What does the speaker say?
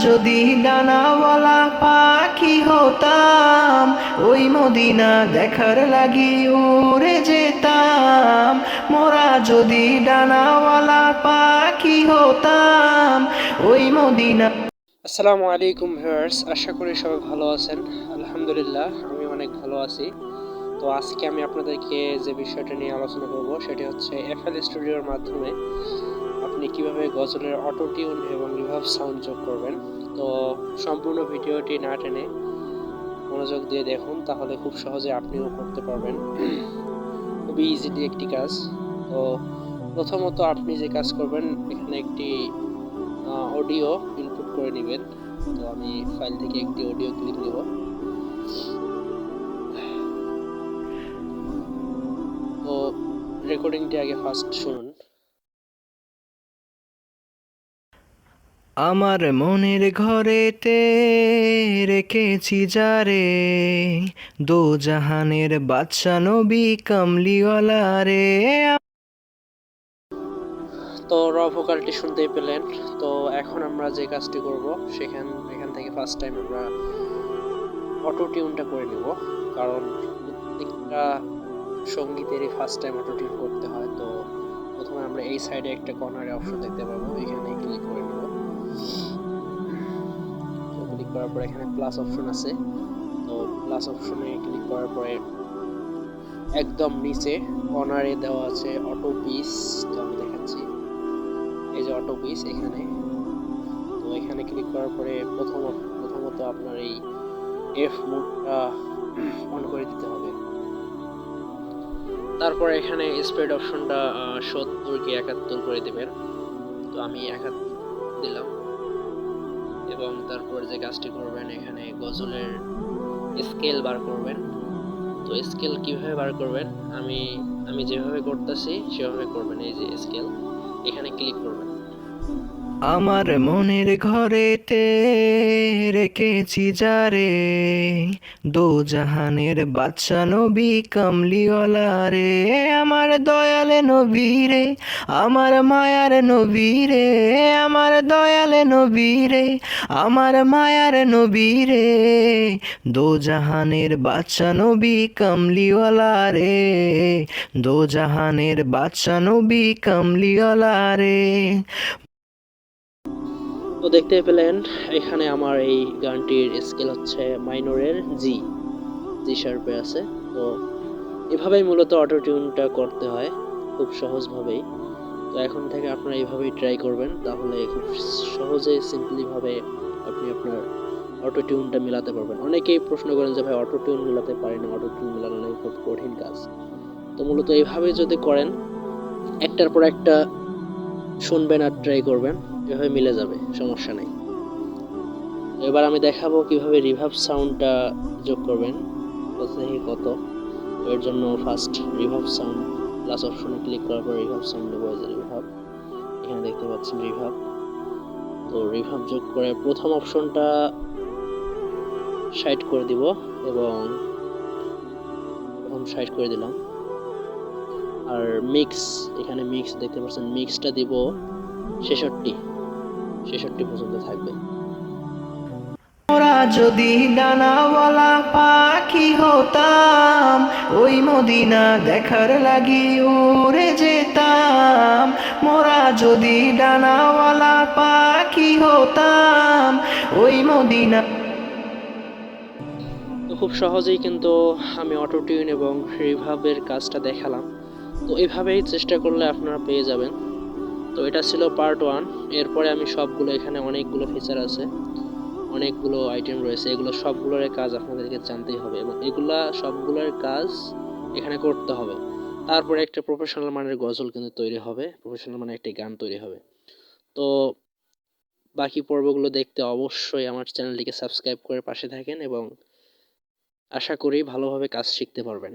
যদি ডানাওয়ালা পাখি হতাম, ওই মদিনা দেখার লাগি উড়ে যেতাম। মোরা যদি ডানাওয়ালা পাখি হতাম, ওই মদিনা। আসসালামু আলাইকুম ভিউয়ার্স, আশা করি সবাই ভালো আছেন। আলহামদুলিল্লাহ, আমি অনেক ভালো আছি। তো আজকে আমি আপনাদেরকে যে বিষয়টা নিয়ে আলোচনা করব সেটি হচ্ছে এফএল স্টুডিওর মাধ্যমে আপনি কিভাবে গজলের অটো টিউন এবং রিভার্ব সাউন্ড যোগ করবেন। তো সম্পূর্ণ ভিডিওটি না টেনে মনোযোগ দিয়ে দেখুন, তাহলে খুব সহজে আপনিও করতে পারবেন। খুবই ইজিলি একটি কাজ। তো প্রথমত আপনি যে কাজ করবেন, এখানে একটি অডিও ইনপুট করে নেবেন। তো আমি ফাইল থেকে একটি অডিও ক্লিপ নেব। তো রেকর্ডিংটি আগে ফার্স্ট শুনুন। আমার মনের ঘরেতে রেখেছি যারে, দো জাহানের বাদশা নবী কামলিওয়ালা রে। তো র ভোকালটি শুনতেই পেলেন। তো এখন আমরা যে কাজটি করব, এখান থেকে ফার্স্ট টাইম আমরা অটো টিউনটা করে নেব, কারণ প্রত্যেকটা সঙ্গীতেরই ফার্স্ট টাইম অটো টিউন করতে হয়। তো প্রথমে আমরা এই সাইডে একটা কর্নারে অপশন দেখতে পাবো, এখানে ক্লিক করে নেব। তো ক্লিক করার পর এখানে প্লাস অপশন আছে। তো প্লাস অপশনে ক্লিক করার পরে একদম নিচে কর্নারে দেওয়া আছে অটো পিস। তো আমি দেখাচ্ছি, এই যে অটো পিস এখানে। তো এখানে ক্লিক করার পরে প্রথমত আপনার এই এফ মোডটা অন করে দিতে হবে। তারপর এখানে স্পিড অপশনটা 70 কি 71 করে দিবেন। তো আমি 71 দিলাম। এবং তারপর যে কাজটি করবেন, এখানে গজলের স্কেল বার করবেন। তো স্কেল কিভাবে বার করবেন, আমি যেভাবে করতেছি সেভাবে করবেন। এই যে স্কেল, এখানে ক্লিক করবেন। আমার মনের ঘরেতে রেখেছি যারে, দো জাহানের বাদশা নবী কামলিওয়ালা রে। আমার দয়াল নবী রে, আমার মায়ার নবী রে, আমার দয়াল নবী রে, আমার মায়ার নবী রে। দো জাহানের বাদশা নবী কামলিওয়ালা রে, দো জাহানের বাদশা নবী কামলিওয়ালা রে। তো দেখতে পেলেন এখানে আমার এই গানটির স্কেল হচ্ছে মাইনরের জি শার্পে আছে। তো এভাবেই মূলত অটো টিউনটা করতে হয়, খুব সহজভাবেই। তো এখন থেকে আপনারা এইভাবেই ট্রাই করবেন, তাহলে খুব সহজে সিম্পলিভাবে আপনি আপনার অটো টিউনটা মিলাতে পারবেন। অনেকেই প্রশ্ন করেন যে ভাই অটো টিউন মিলাতে পারি না, অটো টিউন মিলানো নাকি খুব কঠিন কাজ। তো মূলত এইভাবে যদি করেন, একটার পর একটা শুনবেন আর ট্রাই করবেন, এভাবে মিলে যাবে, সমস্যা নেই। এবার আমি দেখাবো কিভাবে রিভার্ব সাউন্ডটা যোগ করবেন। কত এর জন্য ফার্স্ট রিভার্ব সাউন্ড প্লাস অপশনে ক্লিক করার পর রিভার্ব সাউন্ড দেবো। এই যে রিভার্ব, এখানে দেখতে পাচ্ছেন রিভার্ব। তো রিভার্ব যোগ করে প্রথম অপশনটা 60 করে দিব এবং প্রথম 60 করে দিলাম। আর মিক্স, এখানে মিক্স দেখতে পাচ্ছেন, মিক্সটা দিব 66 পর্যন্ত থাকবে। মোরা যদি ডানাওয়ালা পাখি হতাম, ওই মদিনা দেখার লাগি উড়ে যেতাম। মোরা যদি ডানাওয়ালা পাখি হতাম, ওই মদিনা। তো খুব সহজেই কিন্তু আমি অটো টিউন এবং রিভার্বের কাজটা দেখালাম। তো এভাবেই চেষ্টা করলে আপনারা পেয়ে যাবেন। তো এটা ছিল পার্ট 1। এরপরে আমি সবগুলো, এখানে অনেকগুলো ফিচার আছে, অনেকগুলো আইটেম রয়েছে, এগুলো সবগুলোর কাজ আপনাদেরকে জানতেই হবে এবং এগুলা সবগুলোর কাজ এখানে করতে হবে। তারপরে একটা প্রফেশনাল মানের গজল কিন্তু তৈরি হবে, প্রফেশনাল মানের একটি গান তৈরি হবে। তো বাকি পর্বগুলো দেখতে অবশ্যই আমার চ্যানেলটিকে সাবস্ক্রাইব করে পাশে থাকেন এবং আশা করি ভালোভাবে কাজ শিখতে পারবেন।